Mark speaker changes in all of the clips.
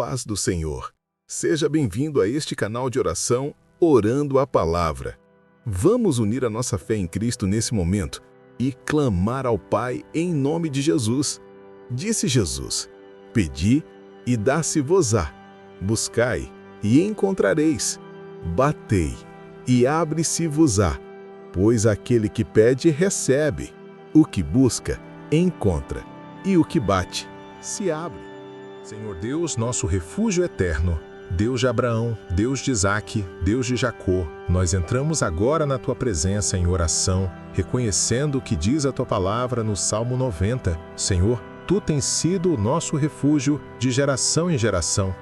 Speaker 1: paz do Senhor. Seja bem-vindo a este canal de oração Orando a Palavra. Vamos unir a nossa fé em Cristo nesse momento e clamar ao Pai em nome de Jesus. Disse Jesus: Pedi e dá-se-vos-á, buscai e encontrareis, batei e abre-se-vos-á, pois aquele que pede recebe, o que busca encontra, e o que bate se abre.
Speaker 2: Senhor Deus, nosso refúgio eterno, Deus de Abraão, Deus de Isaque, Deus de Jacó, nós entramos agora na Tua presença em oração, reconhecendo o que diz a Tua palavra no Salmo 90. Senhor, Tu tens sido o nosso refúgio de geração em geração.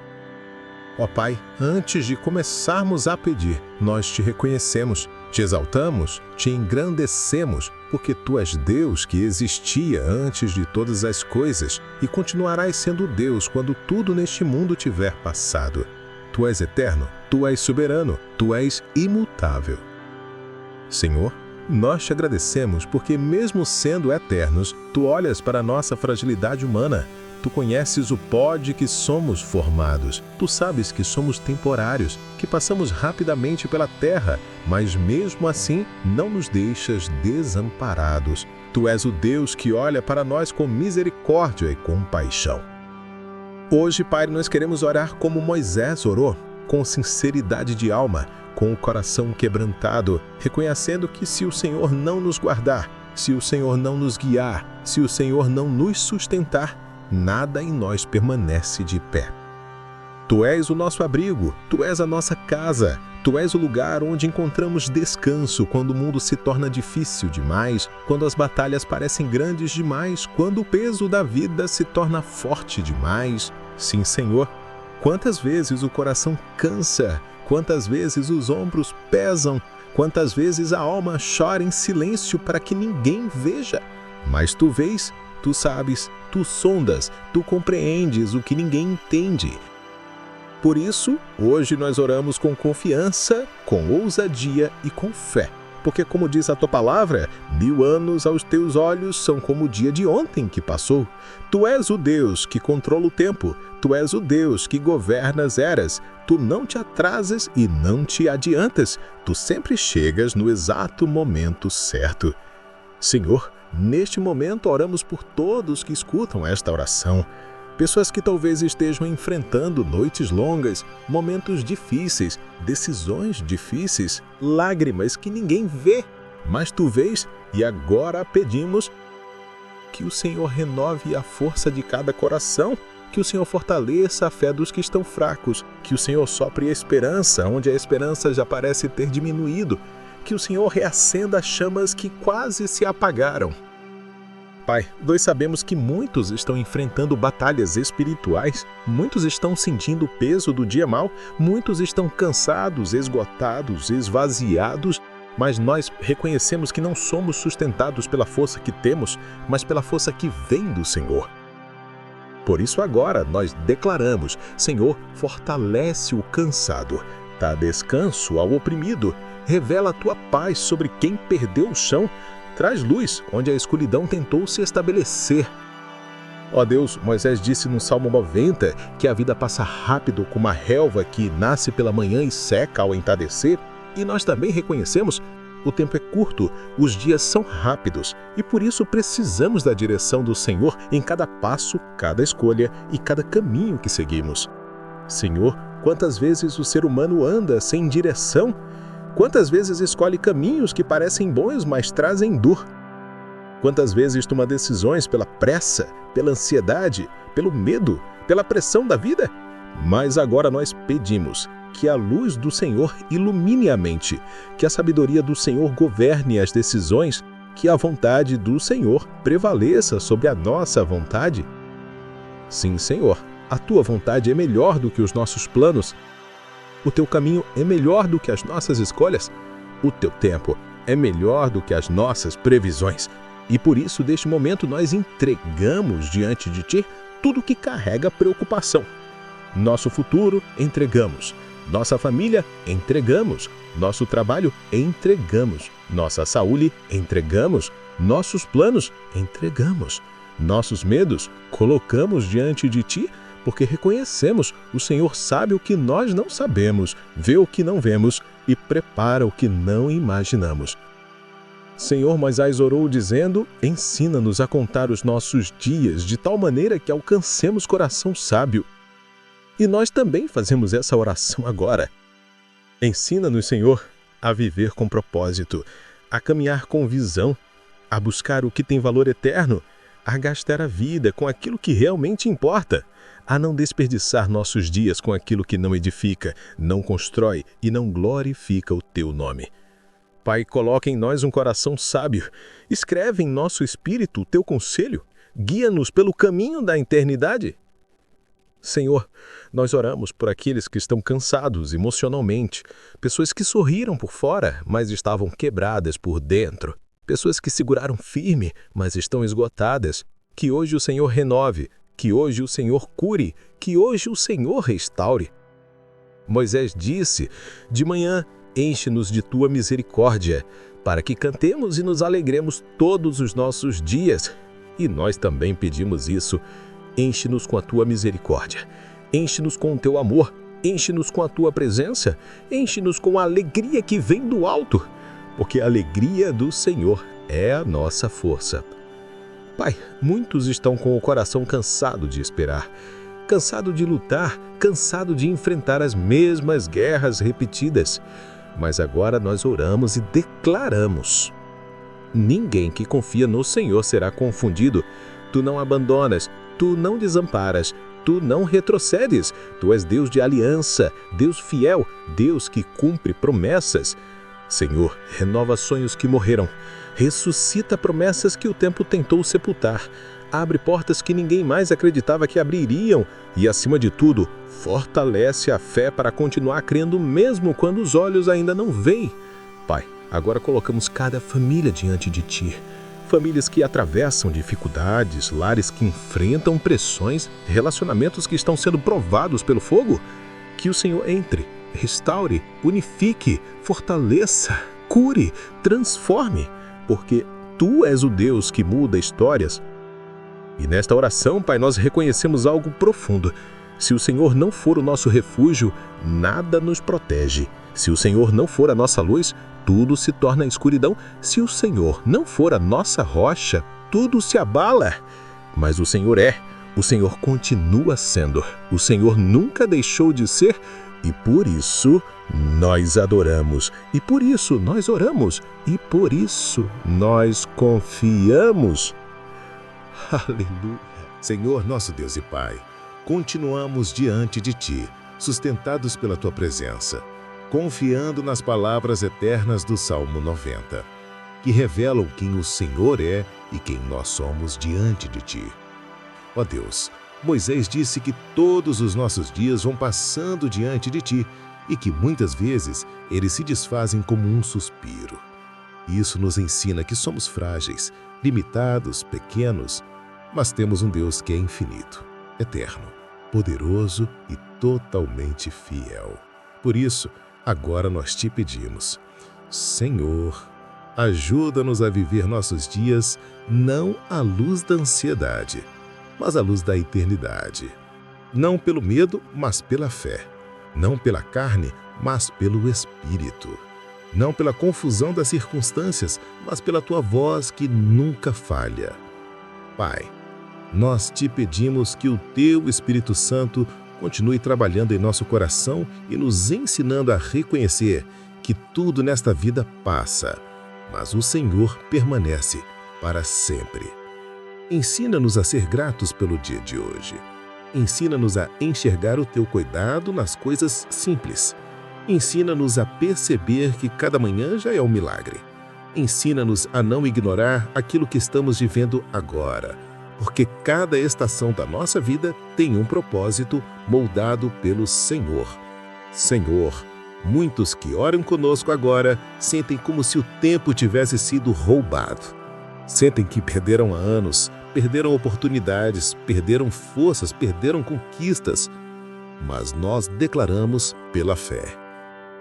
Speaker 2: Ó Pai, antes de começarmos a pedir, nós Te reconhecemos, Te exaltamos, Te engrandecemos, porque Tu és Deus que existia antes de todas as coisas e continuarás sendo Deus quando tudo neste mundo tiver passado. Tu és eterno, Tu és soberano, Tu és imutável. Senhor, nós Te agradecemos porque mesmo sendo eternos, Tu olhas para a nossa fragilidade humana. Tu conheces o pó de que somos formados. Tu sabes que somos temporários, que passamos rapidamente pela terra, mas mesmo assim não nos deixas desamparados. Tu és o Deus que olha para nós com misericórdia e compaixão. Hoje, Pai, nós queremos orar como Moisés orou, com sinceridade de alma, com o coração quebrantado, reconhecendo que se o Senhor não nos guardar, se o Senhor não nos guiar, se o Senhor não nos sustentar, nada em nós permanece de pé. Tu és o nosso abrigo, Tu és a nossa casa, Tu és o lugar onde encontramos descanso quando o mundo se torna difícil demais, quando as batalhas parecem grandes demais, quando o peso da vida se torna forte demais. Sim, Senhor, quantas vezes o coração cansa, quantas vezes os ombros pesam, quantas vezes a alma chora em silêncio para que ninguém veja. Mas Tu vês, Tu sabes, Tu sondas, Tu compreendes o que ninguém entende. Por isso, hoje nós oramos com confiança, com ousadia e com fé. Porque, como diz a Tua palavra, 1000 anos aos Teus olhos são como o dia de ontem que passou. Tu és o Deus que controla o tempo, Tu és o Deus que governa as eras. Tu não te atrasas e não te adiantas. Tu sempre chegas no exato momento certo. Senhor, neste momento oramos por todos que escutam esta oração. Pessoas que talvez estejam enfrentando noites longas, momentos difíceis, decisões difíceis, lágrimas que ninguém vê, mas Tu vês, e agora pedimos que o Senhor renove a força de cada coração, que o Senhor fortaleça a fé dos que estão fracos, que o Senhor sopre a esperança onde a esperança já parece ter diminuído, que o Senhor reacenda as chamas que quase se apagaram. Pai, nós sabemos que muitos estão enfrentando batalhas espirituais, muitos estão sentindo o peso do dia mau, muitos estão cansados, esgotados, esvaziados, mas nós reconhecemos que não somos sustentados pela força que temos, mas pela força que vem do Senhor. Por isso agora nós declaramos: Senhor, fortalece o cansado, dá descanso ao oprimido, revela a Tua paz sobre quem perdeu o chão, traz luz onde a escuridão tentou se estabelecer. Ó Deus, Moisés disse no Salmo 90 que a vida passa rápido como a relva que nasce pela manhã e seca ao entardecer, e nós também reconhecemos: o tempo é curto, os dias são rápidos, e por isso precisamos da direção do Senhor em cada passo, cada escolha e cada caminho que seguimos. Senhor, quantas vezes o ser humano anda sem direção? Quantas vezes escolhe caminhos que parecem bons, mas trazem dor? Quantas vezes toma decisões pela pressa, pela ansiedade, pelo medo, pela pressão da vida? Mas agora nós pedimos que a luz do Senhor ilumine a mente, que a sabedoria do Senhor governe as decisões, que a vontade do Senhor prevaleça sobre a nossa vontade. Sim, Senhor, a Tua vontade é melhor do que os nossos planos. O Teu caminho é melhor do que as nossas escolhas. O Teu tempo é melhor do que as nossas previsões. E por isso, neste momento, nós entregamos diante de Ti tudo que carrega preocupação. Nosso futuro, entregamos. Nossa família, entregamos. Nosso trabalho, entregamos. Nossa saúde, entregamos. Nossos planos, entregamos. Nossos medos, colocamos diante de Ti, porque reconhecemos: o Senhor sabe o que nós não sabemos, vê o que não vemos e prepara o que não imaginamos. Senhor, Moisés orou dizendo: ensina-nos a contar os nossos dias de tal maneira que alcancemos coração sábio. E nós também fazemos essa oração agora. Ensina-nos, Senhor, a viver com propósito, a caminhar com visão, a buscar o que tem valor eterno, a gastar a vida com aquilo que realmente importa, a não desperdiçar nossos dias com aquilo que não edifica, não constrói e não glorifica o Teu nome. Pai, coloca em nós um coração sábio, escreve em nosso espírito o Teu conselho, guia-nos pelo caminho da eternidade. Senhor, nós oramos por aqueles que estão cansados emocionalmente, pessoas que sorriram por fora, mas estavam quebradas por dentro, pessoas que seguraram firme, mas estão esgotadas. Que hoje o Senhor renove, que hoje o Senhor cure, que hoje o Senhor restaure. Moisés disse: de manhã, enche-nos de Tua misericórdia, para que cantemos e nos alegremos todos os nossos dias. E nós também pedimos isso. Enche-nos com a Tua misericórdia, enche-nos com o Teu amor, enche-nos com a Tua presença, enche-nos com a alegria que vem do alto, porque a alegria do Senhor é a nossa força. Pai, muitos estão com o coração cansado de esperar, cansado de lutar, cansado de enfrentar as mesmas guerras repetidas. Mas agora nós oramos e declaramos: ninguém que confia no Senhor será confundido. Tu não abandonas, Tu não desamparas, Tu não retrocedes. Tu és Deus de aliança, Deus fiel, Deus que cumpre promessas. Senhor, renova sonhos que morreram, ressuscita promessas que o tempo tentou sepultar, abre portas que ninguém mais acreditava que abririam e, acima de tudo, fortalece a fé para continuar crendo mesmo quando os olhos ainda não veem. Pai, agora colocamos cada família diante de Ti. Famílias que atravessam dificuldades, lares que enfrentam pressões, relacionamentos que estão sendo provados pelo fogo. Que o Senhor entre, restaure, unifique, fortaleça, cure, transforme, porque Tu és o Deus que muda histórias. E nesta oração, Pai, nós reconhecemos algo profundo. Se o Senhor não for o nosso refúgio, nada nos protege. Se o Senhor não for a nossa luz, tudo se torna escuridão. Se o Senhor não for a nossa rocha, tudo se abala. Mas o Senhor continua sendo. O Senhor nunca deixou de ser, e por isso nós adoramos, e por isso nós oramos, e por isso nós confiamos. Aleluia.
Speaker 1: Senhor, nosso Deus e Pai, continuamos diante de Ti, sustentados pela Tua presença, confiando nas palavras eternas do Salmo 90, que revelam quem o Senhor é e quem nós somos diante de Ti. Ó Deus, Moisés disse que todos os nossos dias vão passando diante de Ti e que muitas vezes eles se desfazem como um suspiro. Isso nos ensina que somos frágeis, limitados, pequenos, mas temos um Deus que é infinito, eterno, poderoso e totalmente fiel. Por isso, agora nós Te pedimos: Senhor, ajuda-nos a viver nossos dias não à luz da ansiedade, mas à luz da eternidade. Não pelo medo, mas pela fé. Não pela carne, mas pelo Espírito. Não pela confusão das circunstâncias, mas pela Tua voz que nunca falha. Pai, nós Te pedimos que o Teu Espírito Santo continue trabalhando em nosso coração e nos ensinando a reconhecer que tudo nesta vida passa, mas o Senhor permanece para sempre. Ensina-nos a ser gratos pelo dia de hoje. Ensina-nos a enxergar o Teu cuidado nas coisas simples. Ensina-nos a perceber que cada manhã já é um milagre. Ensina-nos a não ignorar aquilo que estamos vivendo agora, porque cada estação da nossa vida tem um propósito moldado pelo Senhor. Senhor, muitos que oram conosco agora sentem como se o tempo tivesse sido roubado. Sentem que perderam anos, perderam oportunidades, perderam forças, perderam conquistas. Mas nós declaramos pela fé: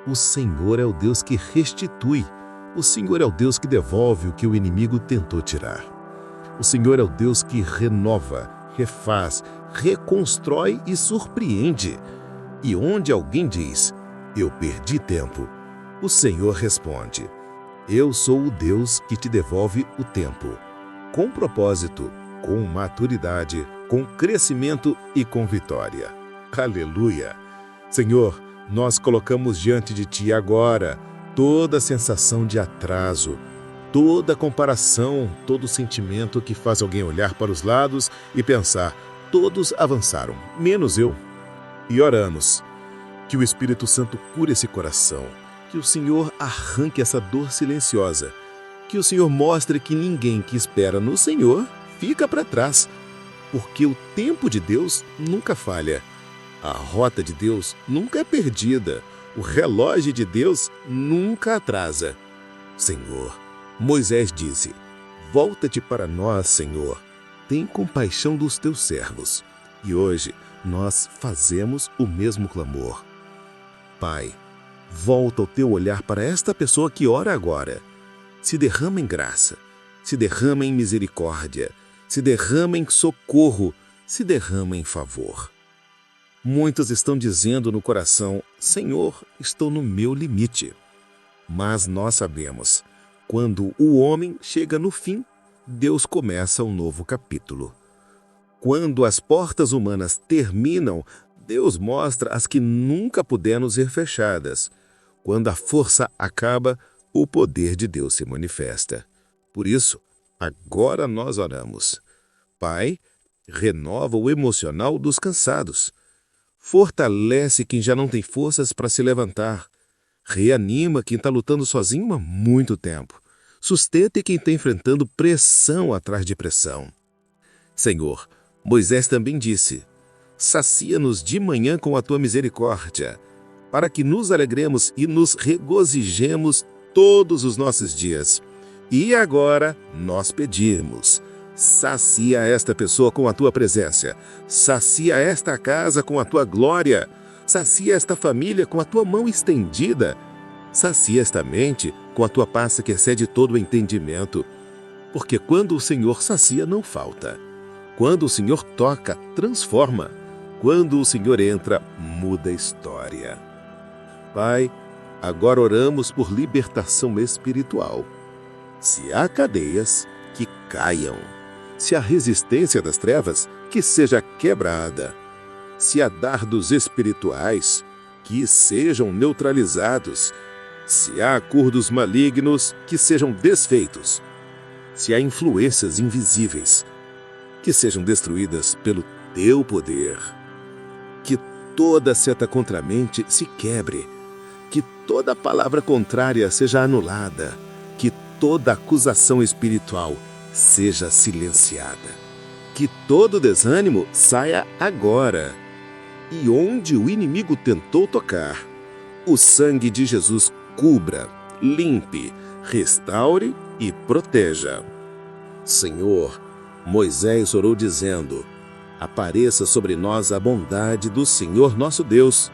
Speaker 1: o Senhor é o Deus que restitui. O Senhor é o Deus que devolve o que o inimigo tentou tirar. O Senhor é o Deus que renova, refaz,
Speaker 3: reconstrói e surpreende. E onde alguém diz, eu perdi tempo, o Senhor responde, eu sou o Deus que te devolve o tempo, com propósito, com maturidade, com crescimento e com vitória. Aleluia! Senhor, nós colocamos diante de Ti agora toda sensação de atraso, toda comparação, todo sentimento que faz alguém olhar para os lados e pensar, todos avançaram, menos eu. E oramos que o Espírito Santo cure esse coração, que o Senhor arranque essa dor silenciosa, que o Senhor mostre que ninguém que espera no Senhor fica para trás, porque o tempo de Deus nunca falha, a rota de Deus nunca é perdida, o relógio de Deus nunca atrasa. Senhor, Moisés disse, volta-te para nós, Senhor, tem compaixão dos teus servos. E hoje nós fazemos o mesmo clamor. Pai, volta o teu olhar para esta pessoa que ora agora. Se derrama em graça, se derrama em misericórdia, se derrama em socorro, se derrama em favor. Muitos estão dizendo no coração, Senhor, estou no meu limite. Mas nós sabemos, quando o homem chega no fim, Deus começa um novo capítulo. Quando as portas humanas terminam, Deus mostra as que nunca puderam ser fechadas. Quando a força acaba, o poder de Deus se manifesta. Por isso, agora nós oramos. Pai, renova o emocional dos cansados. Fortalece quem já não tem forças para se levantar. Reanima quem está lutando sozinho há muito tempo. Sustente quem está enfrentando pressão atrás de pressão. Senhor, Moisés também disse, sacia-nos de manhã com a tua misericórdia, para que nos alegremos e nos regozijemos todos os nossos dias. E agora nós pedimos, sacia esta pessoa com a tua presença, sacia esta casa com a tua glória, sacia esta família com a tua mão estendida, sacia esta mente com a tua paz que excede todo o entendimento. Porque quando o Senhor sacia, não falta. Quando o Senhor toca, transforma. Quando o Senhor entra, muda a história. Pai, agora oramos por libertação espiritual. Se há cadeias, que caiam. Se há resistência das trevas, que seja quebrada. Se há dardos espirituais, que sejam neutralizados. Se há acordos malignos, que sejam desfeitos. Se há influências invisíveis, que sejam destruídas pelo teu poder. Que toda seta contra a mente se quebre. Que toda palavra contrária seja anulada. Que toda acusação espiritual seja silenciada. Que todo desânimo saia agora. E onde o inimigo tentou tocar, o sangue de Jesus cubra, limpe, restaure e proteja. Senhor, Moisés orou dizendo, apareça sobre nós a bondade do Senhor nosso Deus.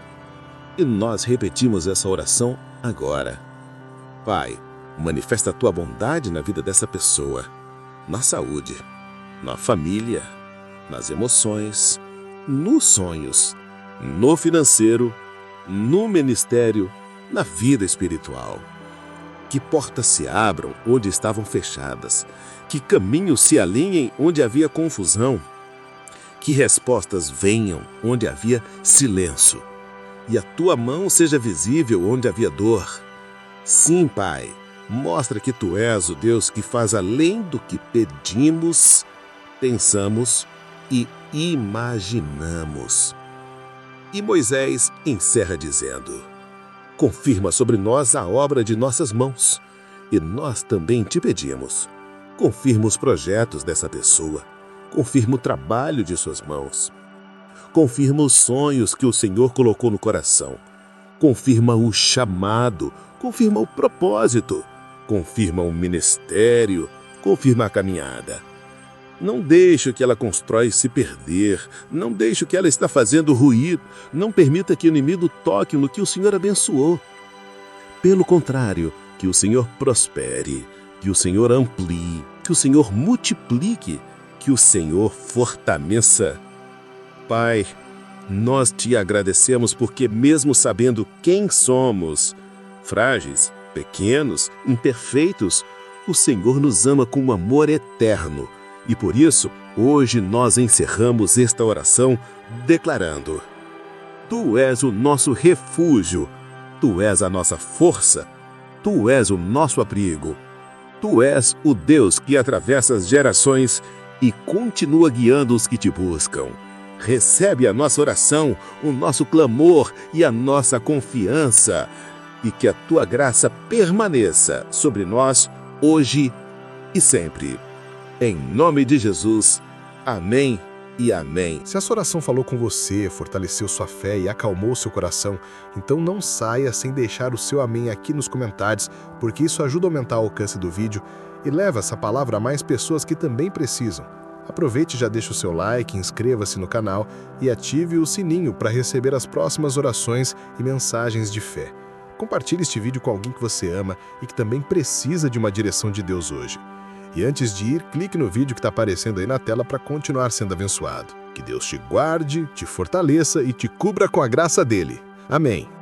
Speaker 3: E nós repetimos essa oração agora. Pai, manifesta a tua bondade na vida dessa pessoa, na saúde, na família, nas emoções, nos sonhos, no financeiro, no ministério, na vida espiritual. Que portas se abram onde estavam fechadas, que caminhos se alinhem onde havia confusão, que respostas venham onde havia silêncio, e a tua mão seja visível onde havia dor. Sim, Pai, mostra que tu és o Deus que faz além do que pedimos, pensamos e imaginamos. E Moisés encerra dizendo, confirma sobre nós a obra de nossas mãos, e nós também te pedimos, confirma os projetos dessa pessoa, confirma o trabalho de suas mãos, confirma os sonhos que o Senhor colocou no coração, confirma o chamado, confirma o propósito, confirma o ministério, confirma a caminhada. Não deixe o que ela constrói se perder, não deixe o que ela está fazendo ruir, não permita que o inimigo toque no que o Senhor abençoou. Pelo contrário, que o Senhor prospere, que o Senhor amplie, que o Senhor multiplique, que o Senhor fortaleça. Pai, nós te agradecemos porque mesmo sabendo quem somos, frágeis, pequenos, imperfeitos, o Senhor nos ama com um amor eterno. E por isso, hoje nós encerramos esta oração declarando: Tu és o nosso refúgio, Tu és a nossa força, Tu és o nosso abrigo. Tu és o Deus que atravessa as gerações e continua guiando os que te buscam. Recebe a nossa oração, o nosso clamor e a nossa confiança, e que a Tua graça permaneça sobre nós hoje e sempre. Em nome de Jesus, amém e amém.
Speaker 2: Se essa oração falou com você, fortaleceu sua fé e acalmou seu coração, então não saia sem deixar o seu amém aqui nos comentários, porque isso ajuda a aumentar o alcance do vídeo e leva essa palavra a mais pessoas que também precisam. Aproveite e já deixe o seu like, inscreva-se no canal e ative o sininho para receber as próximas orações e mensagens de fé. Compartilhe este vídeo com alguém que você ama e que também precisa de uma direção de Deus hoje. E antes de ir, clique no vídeo que está aparecendo aí na tela para continuar sendo abençoado. Que Deus te guarde, te fortaleça e te cubra com a graça dele. Amém.